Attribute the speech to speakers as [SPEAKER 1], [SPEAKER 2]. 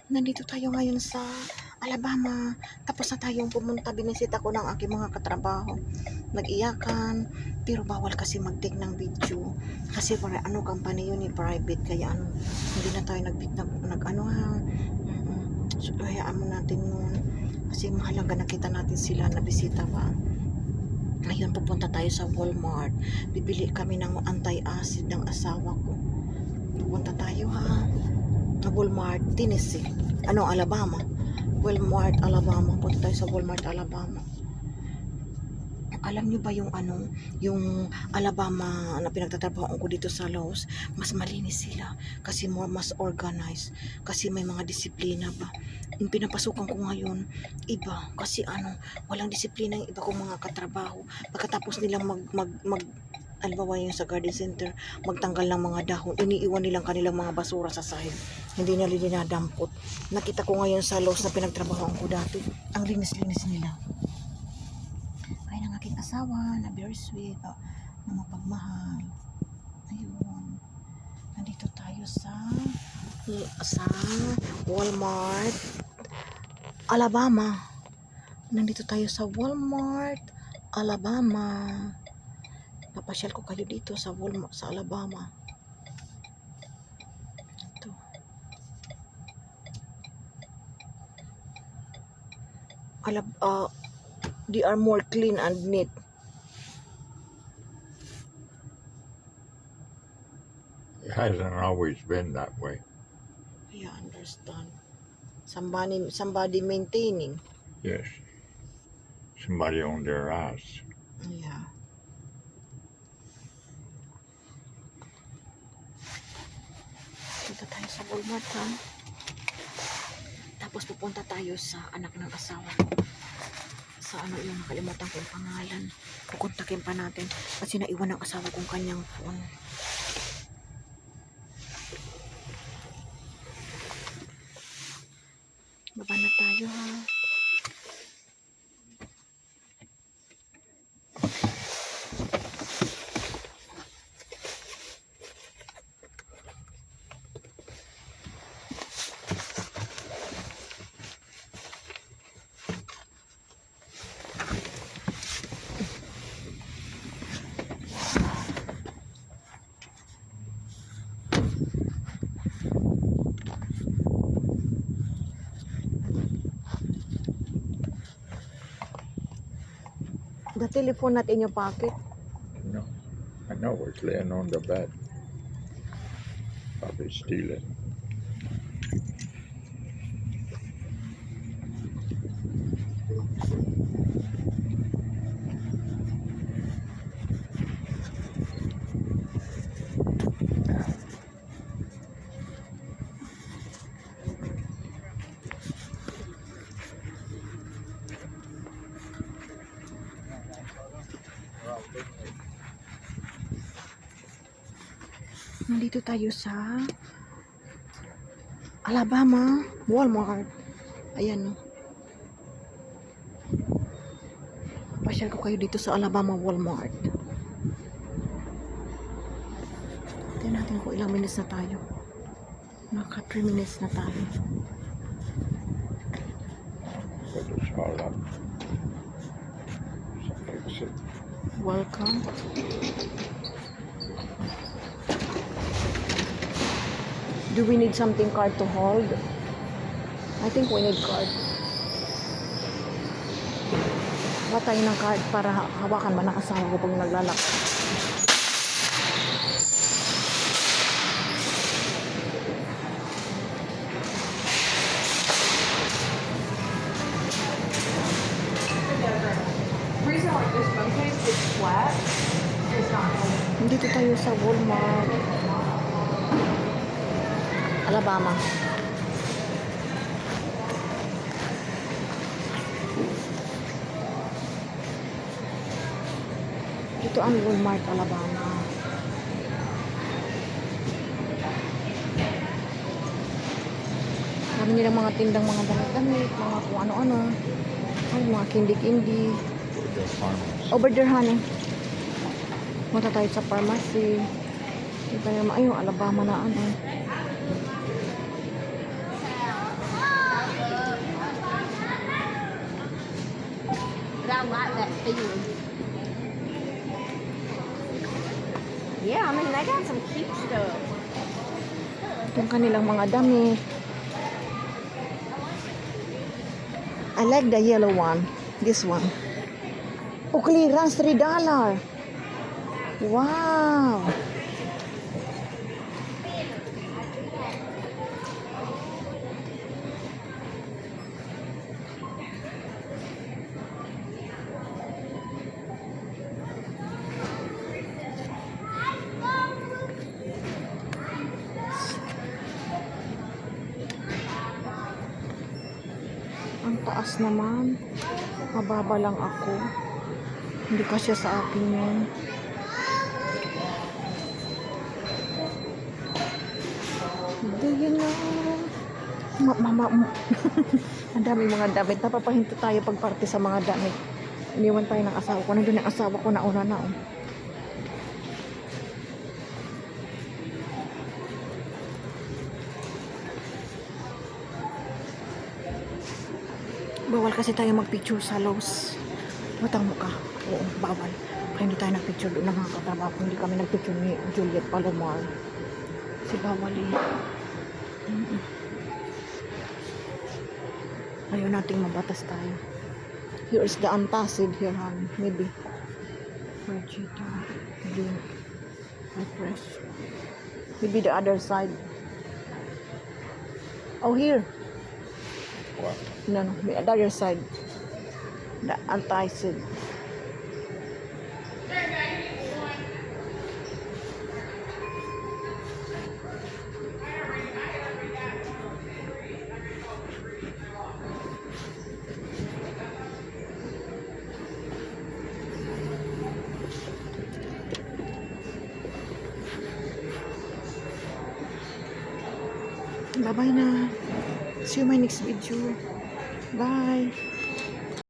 [SPEAKER 1] Nandito tayo ngayon sa Alabama. Tapos na tayong pumunta. Binisita ko ng aking mga katrabaho. Nag-iyakan. Pero bawal kasi mag-take ng video. Kasi para company yun private. Kaya hindi na tayo So, hayaan mo natin yun. Kasi mahalaga nakita natin sila na bisita ba. Ngayon pupunta tayo sa Walmart. Bibili kami ng anti-acid ng asawa ko. Pupunta tayo ha. Walmart, Tennessee. Alabama. Walmart, Alabama. Punta tayo sa Walmart, Alabama. Alam nyo ba yung yung Alabama na pinagtatrabahoan ko dito sa Laos, mas malinis sila kasi mas organized, kasi may mga disiplina ba. Yung pinapasukan ko ngayon, iba kasi walang disiplina yung iba kong mga katrabaho. Pagkatapos nilang halimbawa yung sa garden center, magtanggal ng mga dahon, iniiwan nilang kanilang mga basura sa sahig. Hindi nila dinadampot. Nakita ko ngayon sa Laos na pinagtrabahoan ko dati, ang linis-linis nila. Ay, ng aking asawa na very sweet, na mapagmahal. Ayun. Nandito tayo sa Walmart, Alabama. Nandito tayo sa Walmart, Alabama. Papasyal ko kayo dito sa Walmart sa Alabama. Ito. They are more clean and neat.
[SPEAKER 2] It hasn't always been that way.
[SPEAKER 1] I understand. Somebody maintaining.
[SPEAKER 2] Yes. Somebody on their ass.
[SPEAKER 1] Yeah. Punta tayo sa Walmart ha. Tapos pupunta tayo sa anak ng asawa ko. Sa yung nakalimutan ko yung pangalan. Kukontakin pa natin kasi naiwan ng asawa kong kanyang phone. Baba na tayo ha. The telephone not in your pocket.
[SPEAKER 2] No. I know it's laying on the bed. Probably steal it.
[SPEAKER 1] Nandito tayo sa Alabama Walmart. Ayan. Pasyal ko kayo dito sa Alabama Walmart. Tingnan natin kung ilang minutes na tayo. Naka 3 minutes na tayo.
[SPEAKER 2] Put this all up. So fix it.
[SPEAKER 1] Welcome. Do we need something card to hold? I think we need card. Hawa tayo ng card para hawakan ba ng asawa ko pag naglalakad.
[SPEAKER 3] Reason like this phone case is flat, it's not holding.
[SPEAKER 1] Nandito tayo sa Walmart, Alabama. Ito ang Walmart, Alabama. Marami nilang mga tindang mga damit-damit, mga kung ano-ano. Ay, mga candy-candy.
[SPEAKER 2] The farmers.
[SPEAKER 1] Over there, honey. Punta tayo sa pharmacy. Kita naman, ayun, Alabama na
[SPEAKER 3] like that feeling. Yeah, I mean, they got some cute stuff.
[SPEAKER 1] Yung kanilang mga damit. I like the yellow one. This one. Oh, clearance, $3. Wow. Ang taas naman. Mababa lang ako. Hindi kasya sa akin yun. Do you know? Ang daming mga damit. Napapahinto tayo pagparte sa mga damit. Iniwan tayo ng asawa ko. Nandun ang asawa ko nauna na. Oh. Bawal kasi tayo magpicture sa Lowe's. Butang mo ka. Oo, bawal. Kaya hindi tayo nagpicture doon ng mga katrabaho. Hindi kami nagpicture ni Juliet Palomar. Kasi bawal eh. Ayaw nating mabatas tayo. Here is the antacid here, hon. Maybe. Vegeta. Green. Fresh. Maybe the other side. Oh, here.
[SPEAKER 2] What?
[SPEAKER 1] No, the other side. The antacid. Bye-bye na. See you in my next video. Bye.